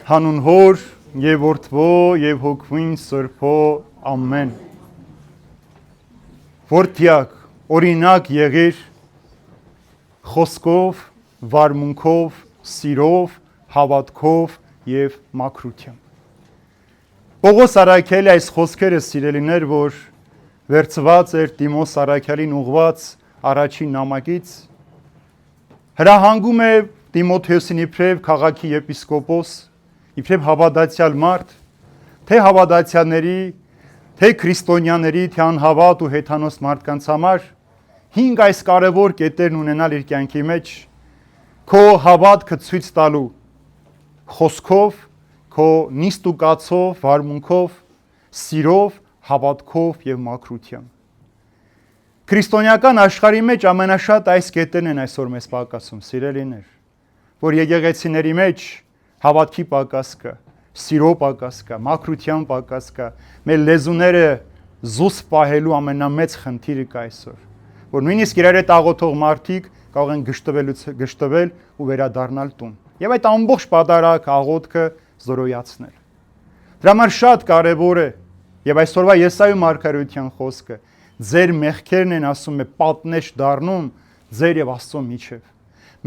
Հանուն Հոր եւ Որդվո եւ Հոգվին Սրբո ամեն։ Որդյակ, օրինակ եղիր խոսքով, վարմունքով, սիրով, հավատքով եւ մաքրությամբ։ Պողոս Արաքելի այս խոսքերը սիրելիներ, որ վերցված էր Տիմոս Արաքելին ուղված առաջին նամակից, հրահանգում է Տիմոթեոսին իբրև քաղաքի եպիսկոպոս, իբրև հավատացյալ մարդ, թե հավատացյալների, թե քրիստոնյաների, թե անհավատ ու հեթանոս մարդկանց համար 5 այս կարևոր կետերն ունենալ իր կյանքի մեջ, քո հավատքը ցույց տալու խոսքով, քո նիստուկացով, վարմունքով, սիրով, հավատքով եւ մաքրությամբ։ Քրիստոնեական աշխարհի մեջ ամենաշատ այս կետերն են այսօր մեզ պակասում, սիրելիներ, որ եկեղեցիների մեջ հավատքի պակաս կա, սիրո պակաս կա, մաքրության պակաս կա, մեր լեզուները զուսպ պահելու ամենամեծ խնդիրը կա այսօր, որ նույնիսկ իրար հետ աղոթող մարդիկ կարող են գշտվել ու վերադառնալ տուն։ Եվ այդ ամբողջ պատարակ աղոթքը զորոյացնել։ Դրա համար շատ կարևոր է, եւ այսօրվա Եսայու մարգարեության խոսքը, ձեր մեղքերն են, ասում է, պատնեշ դառնում ձեր եւ Աստծո միջև։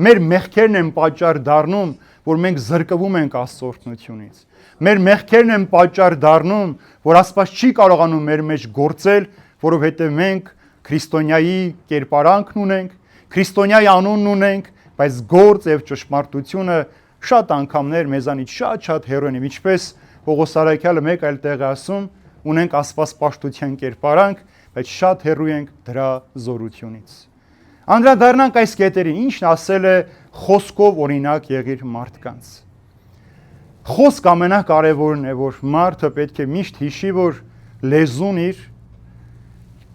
Մեր մեղքերն են պատճառ դառնում, որ մենք զրկվում ենք Աստծո օրհնությունից։ Մեր մեղքերն են պատճառ դառնում, որ Աստված չի կարողանում մեր մեջ գործել, որովհետեւ մենք քրիստոնյայի կերպարանքն ունենք, քրիստոնյայի անունն ունենք, բայց գործ եւ ճշմարտությունը շատ անգամներ մեզանից շատ հեռու են, ինչպես Պողոս Արաքյալը մեկ այլ տեղ ասում, ունենք աստվածպաշտության կերպարանք, բայց շատ հեռու ենք դրա զորությունից։ Անդրադառնանք այս կետերին, ինչն ասել է խոսքով օրինակ եղիր մարդկանց։ Խոսք ամենակարևորն է, որ մարդը պետք է միշտ հիշի, որ լեզուն իր,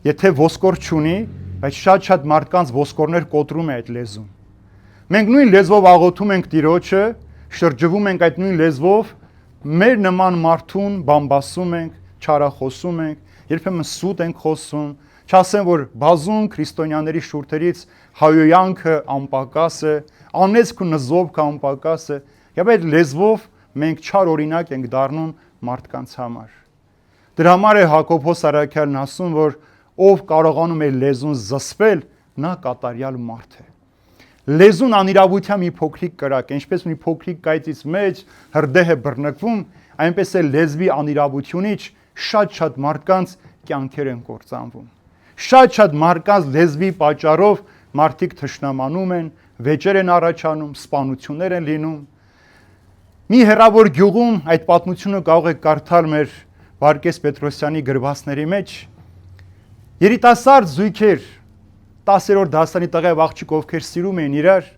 եթե ոսկոր չունի, բայց շատ մարդկանց ոսկորներ կոտրում է այդ լեզուն։ Մենք նույն լեզվով աղոթում ենք Տիրոջը, շրջվում ենք այդ նույն լեզվով, մեր նման մարդուն բամբասում ենք, չարախոսում ենք, երբեմն սուտ ենք խոսում, չասեմ, որ բազում քրիստոնյաների շուրթերից հայոյանքը անպակաս է, անեծք ու նզովքը անպակաս է, եւ այդ լեզվով մենք չար օրինակ ենք դառնում մարդկանց համար։ Դրա համար է Հակոբոս Արաքյալն ասում, որ ով կարողանում է լեզուն զսպել, նա կատարյալ մարդ է։ Լեզուն անիրավության մի փոքրիկ կրակ, ինչպես մի փոքրիկ կայծից մեջ հրդեհ է բռնկվում, այնպես է լեզվի անիրավությունից շատ մարդկանց կյանքեր են կործանվում։ Շատ մարդկանց լեզվի պատճառով մարդիկ թշնամանում են, վեճեր են առաջանում, սպանություններ են լինում։ Մի հեռավոր գյուղում այդ պատմությունը կարող եք կարդալ մեր Վարկես Պետրոսյանի գրվածների մեջ։ Երիտասարդ զույգեր 10-րդ դասարանի տղա եւ աղջիկ, ովքեր սիրում էին իրար,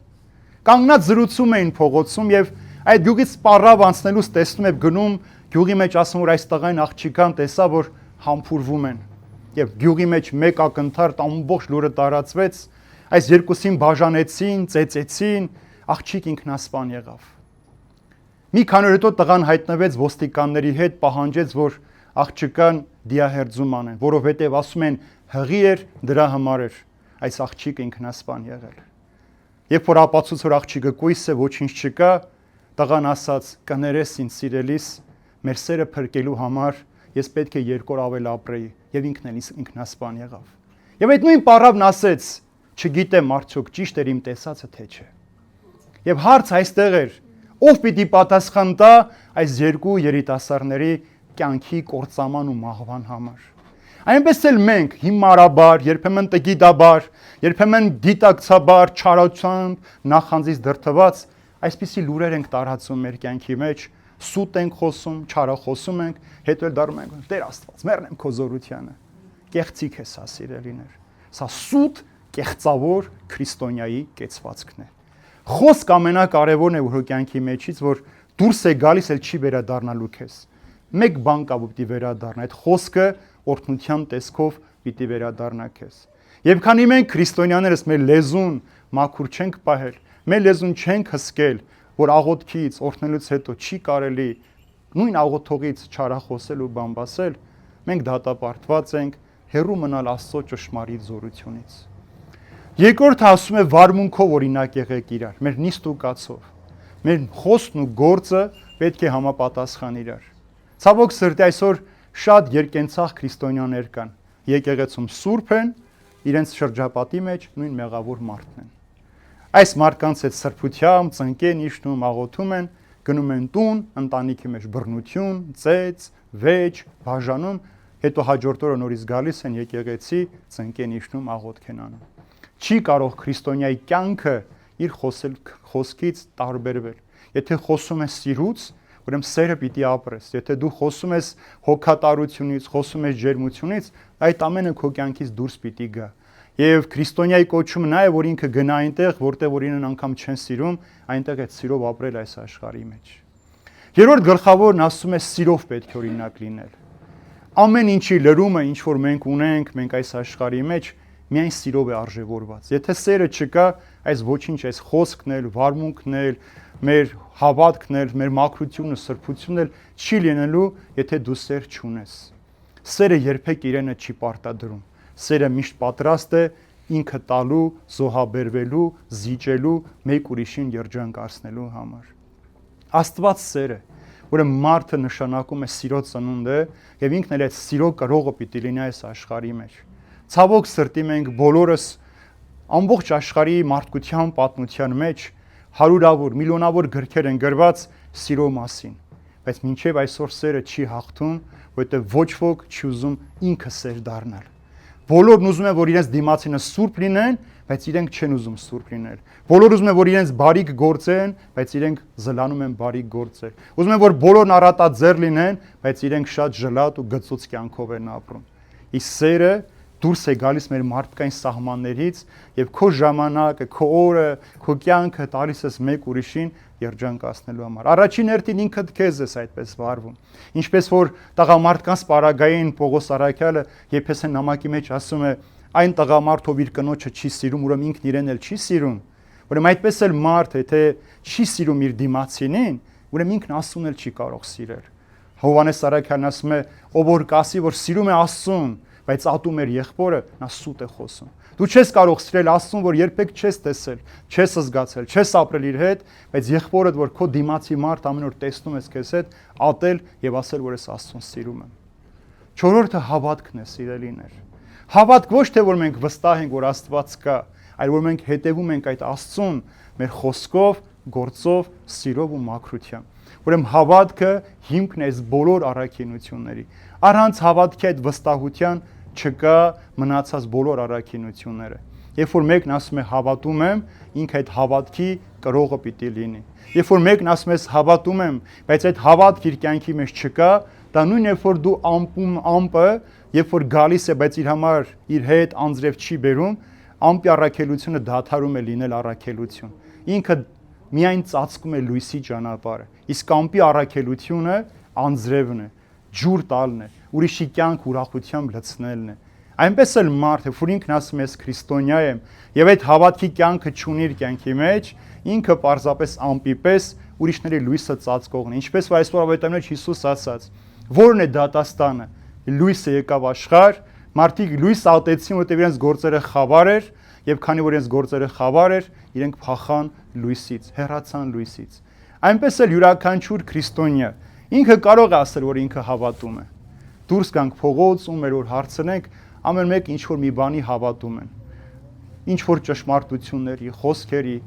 կանգնած զրուցում էին փողոցում եւ այդ գյուղից պարավ անցնելուց տեսնում եք գնում գյուղի մեջ, ասում որ այս տղային աղջիկան տեսա, որ համբուրվում են եւ գյուղի մեջ մեկ ակնթարթ ամբողջ լուրը տարածվեց, այս երկուսին բաժանեցին, ծեծեցին, աղջիկ ինքնասպան եղավ։ Մի քանի օր հետո տղան հայտնվեց ոստիկանների հետ, պահանջեց, որ աղջիկան դիահերձում անեն, որովհետեւ ասում են հղի էր, դրա համար էր այս աղջիկը ինքնասպան եղել։ Երբ որ ապացուց որ աղջիկը կույս է, ոչինչ չկա, տղան ասաց. «Կներես ինձ սիրելիս, մեր սերը փրկելու համար ես պետք է 2 օր ավել ապրեի» եւ ինքն էլ ինքնասպան եղավ։ Եվ այդ նույն պարավն ասեց. «Չգիտեմ արդյոք ճիշտ էր իմ տեսածը թե չէ»։ Եվ հարց այստեղ էր. ով պիտի պատասխան տա այս երկու երիտասարդների կյանքի կործանման ու մահվան համար։ Այնպես էլ մենք հիմարաբար, երբեմն տգիտաբար, երբեմն դիտակցաբար, չարությամբ, նախանձից դրդված այսպիսի լուրեր ենք տարածում մեր կյանքի մեջ, սուտ ենք խոսում, չարախոսում ենք, հետո էլ դառնում ենք Տեր Աստված, մեռնեմ քո զորությանը։ Կեղծիք է սա, սիրելիներ։ Սա սուտ, կեղծավոր քրիստոնյայի կեցվածքն է։ Խոսք ամենակարևորն է որ կյանքի մեջից, որ դուրս է գալիս, էլ չի վերադառնալու քեզ։ Մեկ բան կա, որ պիտի վերադառնա, այդ խոսքը օրհնության տեսքով պիտի վերադառնա քեզ։ Եվ քանի մենք քրիստոնյաներս մեր լեզուն մաքուր չենք պահել, մեր լեզուն չենք հսկել, որ աղոթքից, օրհնելուց հետո չի կարելի նույն աղոթողից չարախոսել ու բամբասել, մենք դատապարտված ենք հեռու մնալ Աստծո ճշմարիտ զորությունից։ Երկրորդը ասում է վարմունքով օրինակ եղեք իրար, մեր նիստուկացով։ Մեր խոսքն ու գործը պետք է համապատասխան իրար։ Ցավոք սրտի այսօր շատ երկենցաղ քրիստոնյաներ կան։ Եկեղեցում սուրբ են, իրենց շրջապատի մեջ նույն մեղավոր մարդն են։ Այս մարդկանց հետ սրբությամբ, ծնկեն իշնում, աղոթում են, գնում են տուն, ընտանիքի մեջ բռնություն, ծեծ, վեճ, բաժանում, հետո հաջորդ օրը նորից գալիս են եկեղեցի, ծնկեն իշնում, աղոթք են անում։ Չի կարող քրիստոնյայի կյանքը իր խոսքից տարբերվել։ Եթե խոսում ես սիրուց, ուրեմն սերը պիտի ապրես։ Եթե դու խոսում ես հոգատարությունից, խոսում ես ջերմությունից, այդ ամենը քո կյանքից դուրս պիտի գա։ Եվ քրիստոնյայի կոչումը նա է, որ ինքը գնա այնտեղ, որտեղ որ իրեն անգամ չեն սիրում, այնտեղ այդ սիրով ապրել այս աշխարհի մեջ։ Երրորդ գլխավորն ասում է սիրով պետք է օրինակ լինել։ Ամեն ինչի լրումը, ինչ որ մենք ունենք, մենք այս աշխարհի մեջ միայն սիրով է արժևորված։ Եթե սերը չկա, այս ոչինչ, այս խոսքն էլ, վարմունքն էլ, մեր հավատքն էլ, մեր մաքրությունը, սրբությունն էլ չի լինելու, եթե դու սեր չունես։ Սերը երբեք իրենը չի պարտադրում։ Սերը միշտ պատրաստ է ինքը տալու, զոհաբերվելու, զիջելու, մեկ ուրիշին երջանկացնելու համար։ Աստված սեր է, ուրեմն մարդը նշանակում է սիրո ծնունդ է, եւ ինքն էլ այդ սիրո կրողը պիտի լինի այս աշխարհի մեջ։ Ցավոք սրտի մենք բոլորս ամբողջ աշխարհի մարդկության պատմության մեջ հարյուրավոր, միլիոնավոր գրքեր են գրված սիրո մասին, բայց մինչև այսօր սերը չի հաղթում, որովհետև ոչ ոք չի ուզում ինքը սեր դառնալ։ Բոլորն ուզում են, որ իրենց դիմացինը սուրբ լինեն, բայց իրենք չեն ուզում սուրբ լինել։ Բոլորը ուզում են, որ իրենց բարիք գործեն, բայց իրենք զլանում են բարիք գործել։ Ուզում են, որ բոլորն առատաձեռ լինեն, բայց իրենք շատ ժլատ ու գծուծ կյանքով են ապրում։ Իսկ սերը դուրս է գալիս մեր մարդկային սահմաններից եւ քո ժամանակը, քո օրը, քո կյանքը տալիս ես մեկ ուրիշին երջանկացնելու համար։ Առաջին հերթին ինքդ քեզ ես այդպես վարվում։ Ինչպես որ տղամարդկանց պարագային Պողոս Արաքյալը Եփեսյան նամակի մեջ ասում է, այն տղամարդ, ով իր կնոջը չի սիրում, ուրեմն ինքն իրեն էլ չի սիրում։ Ուրեմն այդպես էլ մարդ, եթե չի սիրում իր դիմացինին, ուրեմն ինքն Աստծուն էլ չի կարող սիրել։ Հովհաննես Արաքյալն ասում է, ով որ կասի, որ սիրում է Աստծուն, բայց ատում էր եղբորը, նա սուտ է խոսում։ Դու չես կարող սիրել Աստծուն, որ երբեք չես տեսել, չես զգացել, չես ապրել իր հետ, բայց եղբորդ, որ քո դիմացի մարդ ամեն օր տեսնում ես քեզ հետ, ատել եւ ասել, որ ես Աստծուն սիրում եմ։ Չորրորդը հավատքն է, սիրելիներ։ Հավատք ոչ թե որ մենք վստահ ենք, որ Աստված կա, այլ որ մենք հետևում ենք այդ Աստծուն մեր խոսքով, գործով, սիրով ու մաքրությամբ։ Ուրեմն հավատքը հիմքն է այս բոլոր առաքինությունների։ Առանց հավատքի այդ վստահության չկա մնացած բոլոր առաքինությունները։ Երբ որ մեկն ասում է հավատում եմ, ինքը այդ հավատքի կրողը պիտի լինի։ Երբ որ մեկն ասում է հավատում եմ, բայց այդ հավատք իր կյանքի մեջ չկա, դա նույն երբ որ դու ամպը, երբ որ գալիս է, բայց իր համար իր հետ անձրև չի բերում, ամպի առաքելությունը դադարում է լինել առաքելություն։ Ինքը միայն ծածկում է լույսի ճանապարհը։ Իսկ ամպի առաքելությունը անձրևն է, ջուր տալն է, ուրիշի կյանք ուրախությամբ լցնելն է։ Այնպես էլ մարդը, որ ինքն ասում է ես քրիստոնյա եմ, եւ այդ հավատքի կյանքը չունի իր կյանքի մեջ, ինքը պարզապես ամպի պես ուրիշների լույսը ծածկողն է։ Ինչպես որ այսօր ավետարանի մեջ Հիսուս ասաց, ո՞րն է դատաստանը։ Լույսը եկավ աշխարհ, մարդիկ լույս ատեցին, որտեղ իրենց գործերը խավար էր, եւ քանի որ իրենց գործերը խավար էր, իրենք փախան լույսից, հեռացան լույսից։ Այնպես էլ յուրաքանչյուր քրիստոնյա ինքը կարող է ասել, որ ինքը հավատում է։ Դուրս գանք փողոց ու մեր որ հարցնենք, ամեն մեկ ինչ որ մի բանի հավատում են։ Ինչ որ ճշմարտությունների, խոսքերի,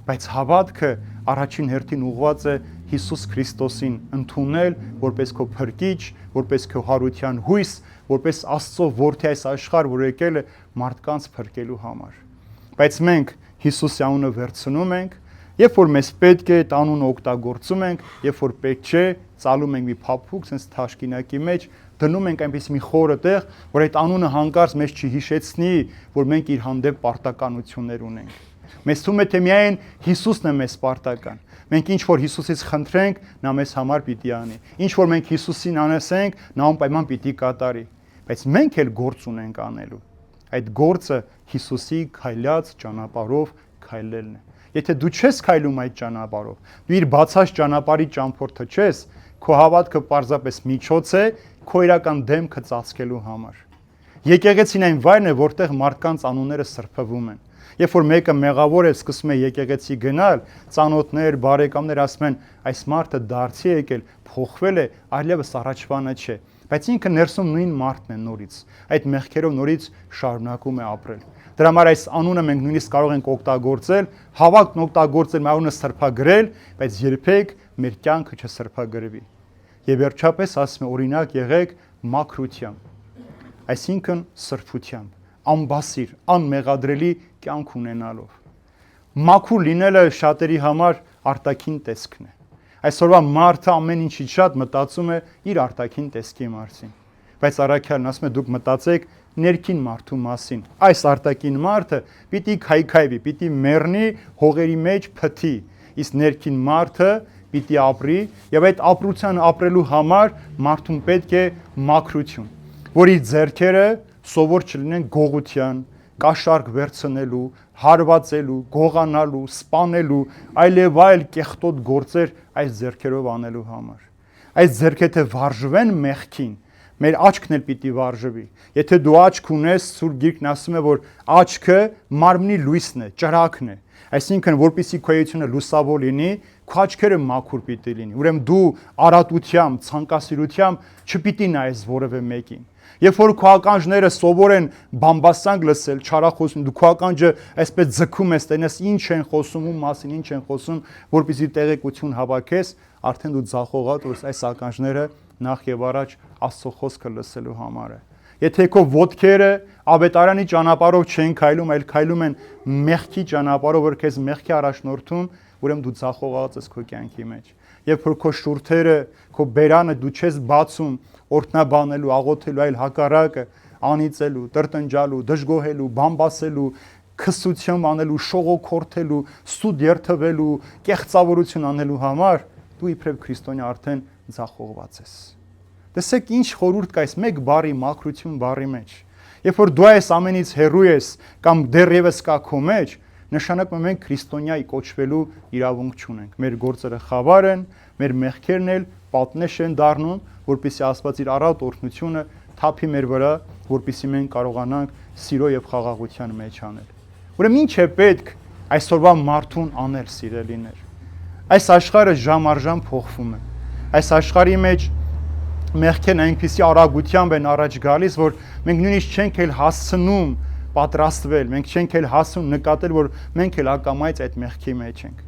բայց հավատքը առաջին հերթին ուղղված է Հիսուս Քրիստոսին ընդունել որպես քո փրկիչ, որպես քո հարության հույս, որպես Աստծո որդի այս աշխարհ, որ եկել է մարդկանց փրկելու համար։ Բայց մենք Հիսուսի անունը վերցնում ենք, երբ որ մեզ պետք է այդ անունը օգտագործում ենք, երբ որ պետք չէ, ծալում ենք մի փափուկ, sense թաշկինակի մեջ, դնում ենք այնպես մի խորը տեղ, որ այդ անունը հանկարծ մեզ չհիշեցնի, որ մենք իր հանդեպ պարտականություններ ունենք։ Մեզ թվում է թե միայն Հիսուսն է մեզ պարտական։ Մենք ինչ որ Հիսուսից խնդրենք, նա մեզ համար պիտի անի։ Ինչ որ մենք Հիսուսին անեսենք, նա անպայման պիտի կատարի։ Բայց մենք էլ գործ ունենք անելու։ Այդ գործը Հիսուսի քայլած ճանապարհով քայլելն է։ Եթե դու չես քայլում այդ ճանապարհով, դու իր բացած ճանապարհի ճամփորդը չես, քո հավատքը պարզապես միջոց է քո իրական դեմքը ծածկելու համար։ Եկեղեցին այն վայրն է, որտեղ մարդկանց անունները սրբվում են։ Երբ որ մեկը մեղավոր է, սկսում է եկեղեցի գնալ, ծանոթներ, բարեկամներ ասում են, այս մարդը դարձի եկել, փոխվել է, այլևս առաջվանը չէ։ Բայց ինքը ներսում նույն մարդն է նորից։ Այդ մեղքերով նորից շարունակում է ապրել։ Դրա համար այս անունը մենք նույնիսկ կարող ենք օգտագործել, հավաքն օգտագործել, մեր անունը սրբագրել, բայց երբեք մեր կյանքը չսրբագրվի։ Եվ վերջապես ասում է օրինակ եղեք մաքրությամբ, այսինքն սրբությամբ, անբասիր, անմեղադրելի կյանք ունենալով։ Մաքուր լինելը շատերի համար արտաքին տեսքն է։ Այսօրվա մարդը ամեն ինչից շատ մտածում է իր արտաքին տեսքի մասին։ Բայց առաքյալն ասում է դուք մտածեք ներքին մարդու մասին։ Այս արտաքին մարդը պիտի քայքայվի, պիտի մեռնի, հողերի մեջ փթի, իսկ ներքին մարդը պիտի ապրի, եւ այդ ապրության ապրելու համար մարդուն պետք է մաքրություն, որ իր ձեռքերը սովոր չլինեն գողության, կաշառք վերցնելու, հարվածելու, գողանալու, սպանելու, այլև այլ կեղտոտ գործեր այս ձեռքերով անելու համար։ Այս ձեռքերը վարժվեն մեղքին, մեր աչքն էլ պիտի վարժվի։ Եթե դու աչք ունես, Սուրբ Գիրքն ասում է, որ աչքը մարմնի լույսն է, ճրագն է։ Այսինքն, որպեսզի քո էությունը լուսավոր լինի, քո աչքերը մաքուր պիտի լինի։ Ուրեմն դու արատությամբ, ցանկասիրությամբ չպիտի նայես որևէ մեկին։ Երբ որ քո ականջները սովոր են բամբասանք լսել, չարախոսում, դու քո ականջը այսպես ձգում ես, տենես ինչ են խոսում, ում մասին ինչ են խոսում, որպեսզի տեղեկություն հավաքես, արդեն դու ձախողած որ այս ականջները նախ եւ առաջ Աստծո խոսքը լսելու համար է։ Եթե քո ոտքերը ավետարանի ճանապարհով չեն քայլում, այլ քայլում են մեղքի ճանապարհով, որ քեզ մեղքի առաջնորդում, ուրեմն դու ձախողած ես քո կյանքի մեջ։ Երբ որ քո շուրթերը, քո բերանը դու չես բացում օրհնաբանելու, աղոթելու, այլ հակառակը անիծելու, տրտնջալու, դժգոհելու, բամբասելու, քսություն անելու, շողոքորթելու, սուտ երթվելու, կեղծավորություն անելու համար դու իբրև քրիստոնյա արդեն ձախողված ես։ Տեսեք ինչ խորհուրդ կա այս մեկ բառի մաքրություն բառի մեջ։ Երբ որ դու այս ամենից հեռու ես կամ դեռևս կա քո մեջ, նշանակում է մենք քրիստոնյայի կոչվելու իրավունք չունենք։ Մեր գործերը խավար են, մեր մեղքերն էլ պատնեշ են դառնում, որպեսզի Աստված իր առատ օրհնությունը թափի մեր վրա, որպեսզի մենք կարողանանք սիրո եւ խաղաղության մեջ անել։ Ուրեմն ինչ է պետք այսօրվա մարդուն անել, սիրելիներ։ Այս աշխարհը ժամ առ ժամ փոխվում է։ Այս աշխարհի մեջ մեղքերն այնպիսի արագությամբ են առաջ գալիս, որ մենք նույնիսկ չենք էլ հասցնում պատրաստվել, մենք չենք էլ հասցնում նկատել, որ մենք էլ ակամայից այդ մեղքի մեջ ենք։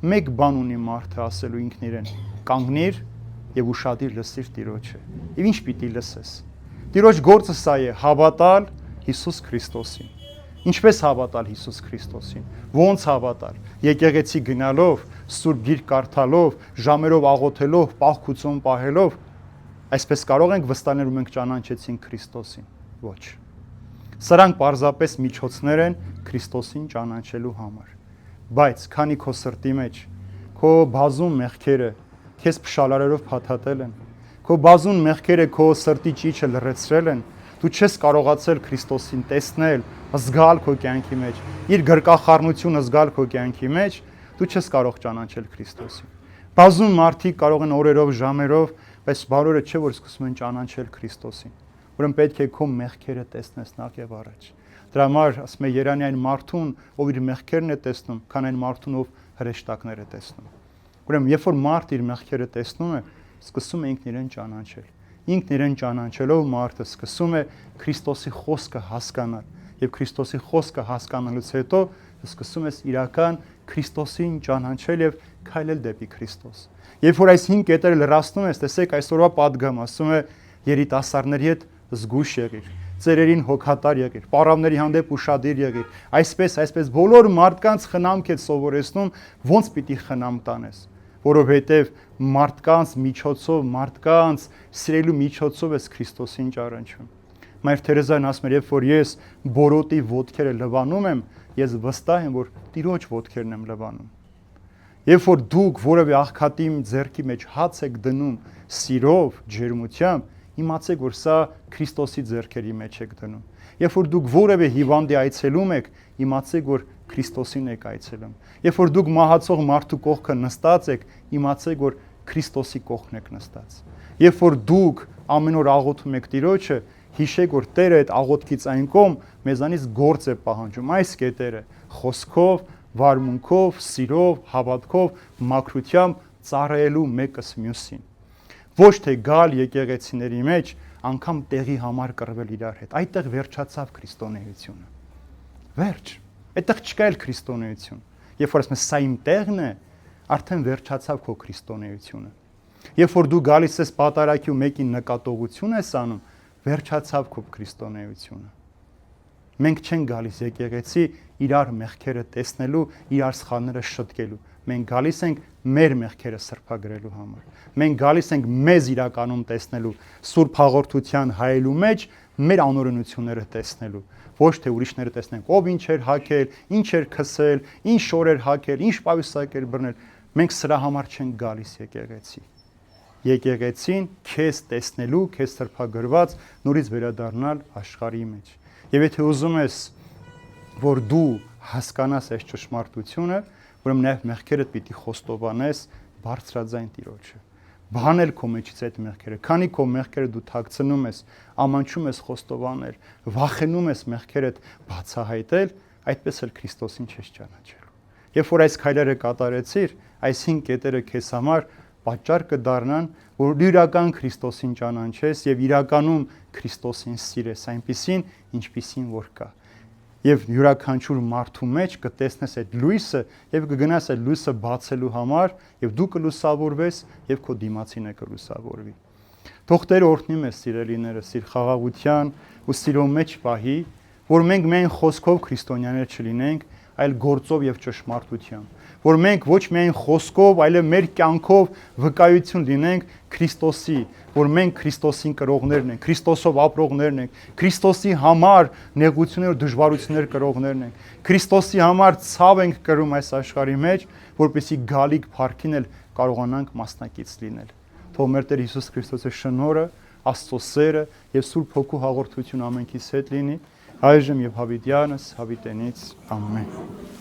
Մեկ բան ունի մարդը ասելու ինքն իրեն. կանգնիր եւ ուշադիր լսիր Տիրոջը։ Եվ ինչ պիտի լսես։ Տիրոջ գործը սա է՝ հավատալ Հիսուս Քրիստոսին։ Ինչպես հավատալ Հիսուս Քրիստոսին։ Ոնց հավատալ։ Եկեղեցի գնալով, Սուրբ Գիրք կարդալով, ժամերով աղոթելով, պահքություն պահելով, այսպես կարող ենք վստահել, որ մենք ճանաչեցինք Քրիստոսին։ Ոչ։ Սրանք պարզապես միջոցներ են Քրիստոսին ճանաչելու համար։ Բայց քանի քո սրտի մեջ քո բազում մեղքերը քեզ փշալարերով փաթաթել են, քո բազում մեղքերը քո սրտի ճիճը լրացրել են, դու չես կարողացել Քրիստոսին տեսնել, զգալ քո կյանքի մեջ, իր գրկախառնությունը զգալ քո կյանքի մեջ, դու չես կարող ճանաչել Քրիստոսին։ Բազում մարդիկ կարող են օրերով, ժամերով, բայց բարորը չէ որ սկսում են ճանաչել Քրիստոսին։ Ուրեմն պետք է քո մեղքերը տեսնես նախ եւ առաջ։ Դրա համար ասում է Երանի այն մարդուն, ով իր մեղքերն է տեսնում, քան այն մարդուն, ով հրեշտակներ է տեսնում։ Ուրեմն երբ որ մարդ իր մեղքերը տեսնում է, սկսում է ինքն իրեն ճանաչել։ Ինքն իրեն ճանաչելով մարդը սկսում է Քրիստոսի խոսքը հասկանալ, եւ Քրիստոսի խոսքը հասկանալուց հետո սկսում ես իրական Քրիստոսին ճանաչել եւ քայլել դեպի Քրիստոս։ Երբ որ այս 5 կետերը լրացնում ես, տեսեք այսօրվա падգամ ասում է երիտասարդների հետ զգույշ եղիր, ծերերին հոգատար եղիր, պարավների հանդեպ ուշադիր եղիր։ Այսպես բոլոր մարդկանց խնամք է սովորեցնում, ոնց պիտի խնամ տանես, որովհետև մարդկանց միջոցով, մարդկանց սիրելու միջոցով ես Քրիստոսին ճանաչում։ Մայր Թերեզան ասում էր, երբ որ ես բորոտի ոտքերը լվանում եմ, ես վստահ եմ, որ Տիրոջ ոտքերն եմ լվանում։ Երբ որ դուք որևէ աղքատի ձեռքի մեջ հաց եք դնում սիրով, ջերմությամբ, իմացեք, որ սա Քրիստոսի ձեռքերի մեջ եք դնում։ Երբ որ դուք որևէ հիվանդի այցելում եք, իմացեք, որ Քրիստոսին եք այցելում։ Երբ որ դուք մահացող մարդու կողքը նստած եք, իմացեք, որ Քրիստոսի կողքն եք նստած։ Երբ որ դուք ամեն օր աղոթում եք Տիրոջը, հիշեք, որ Տերը այդ աղոթքից այն կողմ մեզանից գործ է պահանջում, այս կետերը խոսքով, վարմունքով, սիրով, հավատքով, մաքրությամբ ծառայելու մեկս մյուսին։ Ոչ թե գալ եկեղեցիների մեջ անգամ տեղի համար կռվել իրար հետ։ Այդտեղ վերջացավ քրիստոնեությունը։ Վերջ։ Այդտեղ չկա էլ քրիստոնեություն։ Երբ որ ասում ես սա իմ տեղն է, արդեն վերջացավ քո քրիստոնեությունը։ Երբ որ դու գալիս ես պատարագի ու մեկին նկատողություն ես անում, վերջացավ քո քրիստոնեությունը։ Մենք չենք գալիս եկեղեցի իրար մեղքերը տեսնելու, իրար սխալները շտկելու։ Մենք գալիս ենք մեր մեղքերը սրբագրելու համար։ Մենք գալիս ենք մեզ իրականում տեսնելու, Սուրբ հաղորդության հայելու մեջ մեր անօրենությունները տեսնելու։ Ոչ թե ուրիշները տեսնենք, ով ինչ էր հագել, ինչ էր քսել, ինչ շոր էր հագել, ինչ պայուսակ էր բռնել։ Մենք սրա համար չենք գալիս եկեղեցի։ Եկեղեցին քեզ տեսնելու, քեզ սրբագրված նորից վերադառնալ աշխարհի մեջ։ Եվ եթե ուզում ես, որ դու հասկանաս այս ճշմարտությունը, ուրեմն նաև մեղքերդ պիտի խոստովանես բարձրաձայն Տիրոջը։ Բանել քո մեջից այդ մեղքերը, քանի քո մեղքերը դու թաքցնում ես, ամանչում ես խոստովանել, վախենում ես մեղքերդ բացահայտել, այդպես էլ Քրիստոսին չես ճանաչելու։ Երբ որ այս քայլերը կատարեցիր, այս 5 կետերը քեզ համար պատճառ կդառնան, որ դու իրական Քրիստոսին ճանաչես եւ իրականում Քրիստոսին սիրես, այնպիսին, ինչպիսին որ կա։ Եվ յուրաքանչյուր մարդու մեջ կտեսնես այդ լույսը եւ կգնաս այդ լույսը բացելու համար եւ դու կլուսավորվես եւ քո դիմացինը կլուսավորվի։ Թող Տերը օրհնի մեզ սիրելիներս իր խաղաղության ու սիրո մեջ պահի, որ մենք միայն խոսքով քրիստոնյաներ չլինենք, այլ գործով եւ ճշմարտությամբ, որ մենք ոչ միայն խոսքով, այլև մեր կյանքով վկայություն լինենք Քրիստոսի, որ մենք Քրիստոսին կրողներն ենք, Քրիստոսով ապրողներն ենք, Քրիստոսի համար նեղություններ ու դժվարություններ կրողներն ենք, Քրիստոսի համար ցավ ենք կրում այս աշխարհի մեջ, որպեսզի գալիք փառքին էլ կարողանանք մասնակից լինել։ Թող մեր Տեր Հիսուս Քրիստոսի շնորհը, Աստծո սերը եւ Սուրբ Հոգու հաղորդություն ամենքիս հետ լինի, այժմ եւ հավիտյանս հավիտենից ամեն։